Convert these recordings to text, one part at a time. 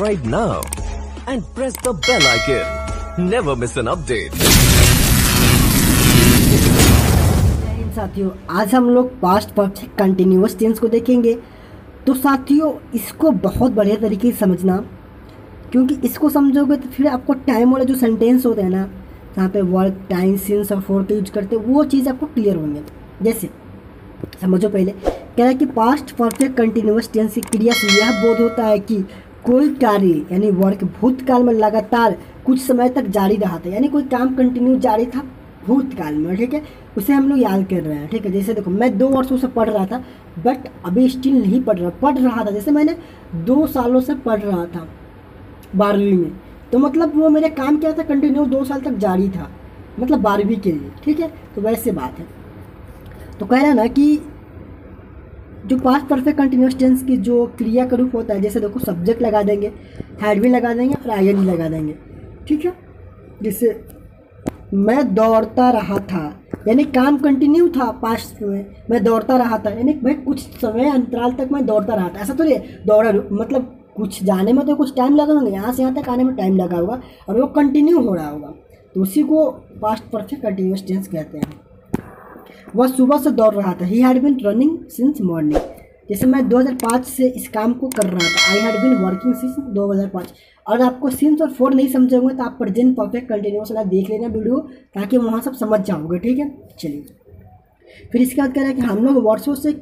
subscribe now and press the bell icon. Never miss an update. साथियों, आज हम लोग पास्ट परफेक्ट कंटिन्यूअस टेंस को देखेंगे। तो साथियों, इसको बहुत बढ़िया तरीके से समझना, क्योंकि इसको समझोगे तो फिर आपको टाइम वाले जो सेंटेंस होते हैं ना, जहाँ पे वर्क, टाइम, सिंस और फॉर का यूज करते हैं, वो चीज़ आपको क्लियर होंगे। जैसे समझो, पहले कह रहा है कि पास्ट परफेक्ट कंटिन्यूअस टेंस की क्रिया से यह बोध होता है कि कोई कार्य यानी वर्क भूतकाल में लगातार कुछ समय तक जारी रहा था, यानी कोई काम कंटिन्यू जारी था भूतकाल में। ठीक है, उसे हम लोग याद कर रहे हैं। ठीक है, जैसे देखो, मैं 2 वर्षों से पढ़ रहा था बट अभी स्टिल नहीं पढ़ रहा था। जैसे मैंने 2 सालों से पढ़ रहा था 12वीं में, तो मतलब वो मेरे काम क्या था, कंटिन्यू 2 साल तक जारी था, मतलब 12वीं के लिए। ठीक है, तो वैसे बात है। तो कह रहा है ना कि जो पास्ट परफेक्ट कंटिन्यूअस टेंस की जो क्रिया का रूप होता है, जैसे देखो, सब्जेक्ट लगा देंगे, हैड भी लगा देंगे और आईएनजी लगा देंगे। ठीक है, जैसे मैं दौड़ता रहा था, यानी काम कंटिन्यू था पास्ट में, मैं दौड़ता रहा था, यानी भाई कुछ समय अंतराल तक मैं दौड़ता रहा था। ऐसा तो नहीं दौड़ा, मतलब कुछ जाने में तो कुछ टाइम लगा होगा, यहाँ से यहाँ तक आने में टाइम लगा होगा और वो कंटिन्यू हो रहा होगा, तो उसी को पास्ट परफेक्ट कंटिन्यूअस टेंस कहते हैं। वह सुबह से दौड़ रहा था, he had been running since morning. जैसे मैं 2005 से इस काम को कर रहा था, I had been working since 2005। और आपको सिंस और फॉर नहीं समझे होंगे तो आप प्रेजेंट परफेक्ट कंटिन्यूअस वाला देख लेना वीडियो, ताकि वहाँ सब समझ जाओगे। ठीक है, चलिए फिर इसके बाद कह रहा है कि हम लोग वर्षों से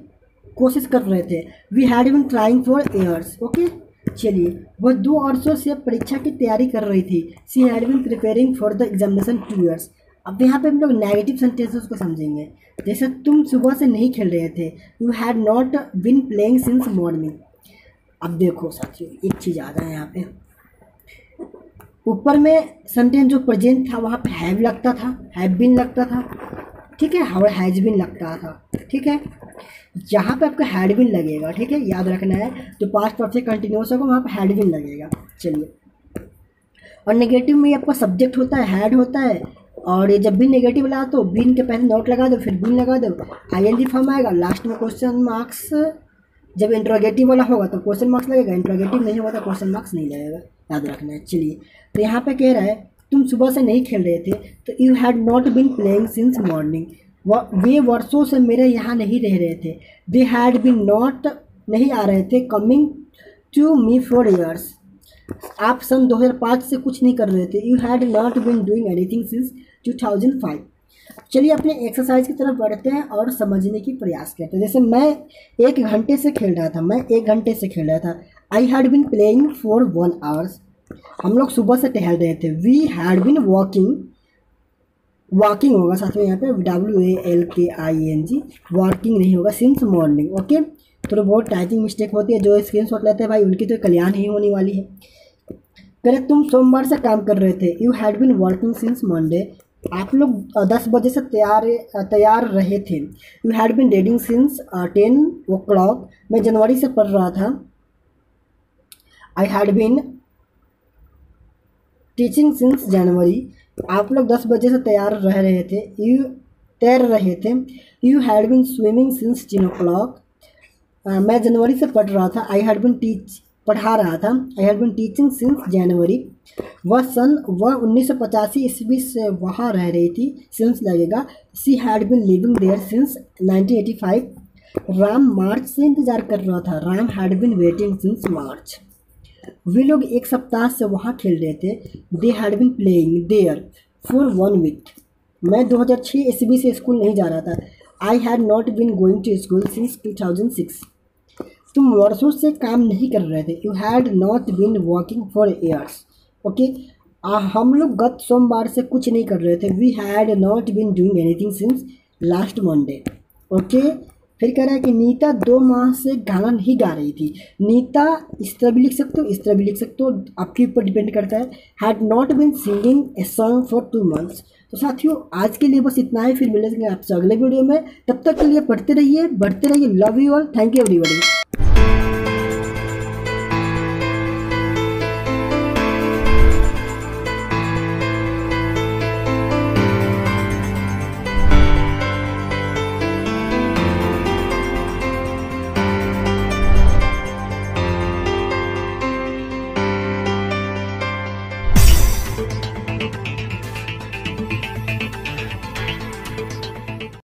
कोशिश कर रहे थे, we had been trying for years. Okay, चलिए, वह 2 वर्षों से परीक्षा की तैयारी कर रही थी, she had been preparing for the examination 2 years. अब यहाँ पे हम लोग नेगेटिव सेंटेंसेस को समझेंगे। जैसे तुम सुबह से नहीं खेल रहे थे, you had not been playing since morning. अब देखो साथियों, एक चीज़ आ जाए यहाँ पे, ऊपर में सेंटेंस जो प्रेजेंट था वहाँ पे हैव लगता था, हैव बीन लगता था। ठीक है, और हैज बीन लगता था। ठीक है, जहाँ पे आपका हैड बीन लगेगा, ठीक है, याद रखना है, जो पास्ट परफेक्ट कंटिन्यूअस होगा वहाँ पे हैड बीन लगेगा। चलिए, और नेगेटिव में आपका सब्जेक्ट होता है, हैड होता है, और ये जब भी नेगेटिव लगा तो बीन के पहले नोट लगा दो, फिर बीन लगा दो, आईएनजी फॉर्म आएगा, लास्ट में क्वेश्चन मार्क्स। जब इंट्रोगेटिव वाला होगा तो क्वेश्चन मार्क्स लगेगा, इंट्रोगेटिव नहीं होगा तो क्वेश्चन मार्क्स नहीं लगेगा, याद रखना है। चलिए, तो यहाँ पे कह रहा है तुम सुबह से नहीं खेल रहे थे, तो you had not been playing since morning. वे वर्षों से मेरे यहाँ नहीं रह रहे थे, दे हैड बीन नॉट नहीं आ रहे थे, coming to me for years. आप सन 2005 से कुछ नहीं कर रहे थे, you had not been doing anything since 2005। चलिए अपने एक्सरसाइज की तरफ बढ़ते हैं और समझने की प्रयास करते हैं। जैसे मैं 1 घंटे से खेल रहा था, I had been playing for 1 hours. हम लोग सुबह से टहल रहे थे, वी हैड बीन वॉकिंग होगा साथ में, यहाँ पे WALKING, वॉकिंग नहीं होगा, सिंस मॉर्निंग। ओके, तो बहुत टाइपिंग मिस्टेक होती है, जो स्क्रीनशॉट लेते हैं भाई उनकी तो कल्याण ही होने वाली है। पहले तुम सोमवार से काम कर रहे थे, you had been working since Monday. आप लोग 10 बजे से तैयार रहे थे, you had been reading since 10 o'clock। मैं जनवरी से पढ़ रहा था, I had been teaching since January. आप लोग 10 बजे से तैर रहे थे, you had been swimming since 10 o'clock। मैं जनवरी से पढ़ रहा था, आई हैड बीन पढ़ा रहा था, I had been teaching since January. वह 1985 ईस्वी से वहाँ रह रही थी, सिंस लगेगा, she had been living there since 1985। Ram मार्च से इंतज़ार कर रहा था, Ram had been waiting since March. वे लोग 1 सप्ताह से वहाँ खेल रहे थे, they had been playing there for 1 week. मैं 2006 ईस्वी से स्कूल नहीं जा रहा था, I had not been going to school since 2006। तुम वर्षों से काम नहीं कर रहे थे, you had not been working for years. Okay, हम लोग गत सोमवार से कुछ नहीं कर रहे थे, we had not been doing anything since last Monday. Okay, फिर कह रहा है कि नीता 2 माह से गाना नहीं गा रही थी। नीता इस तरह भी लिख सकते हो, इस तरह भी लिख सकते हो, आपके ऊपर डिपेंड करता है। Had not been singing a song for 2 months। तो साथियों, आज के लिए बस इतना ही, फिर मिलेंगे आपसे अगले वीडियो में। तब तक के लिए पढ़ते रहिए, बढ़ते रहिए। Love you all, thank you everybody.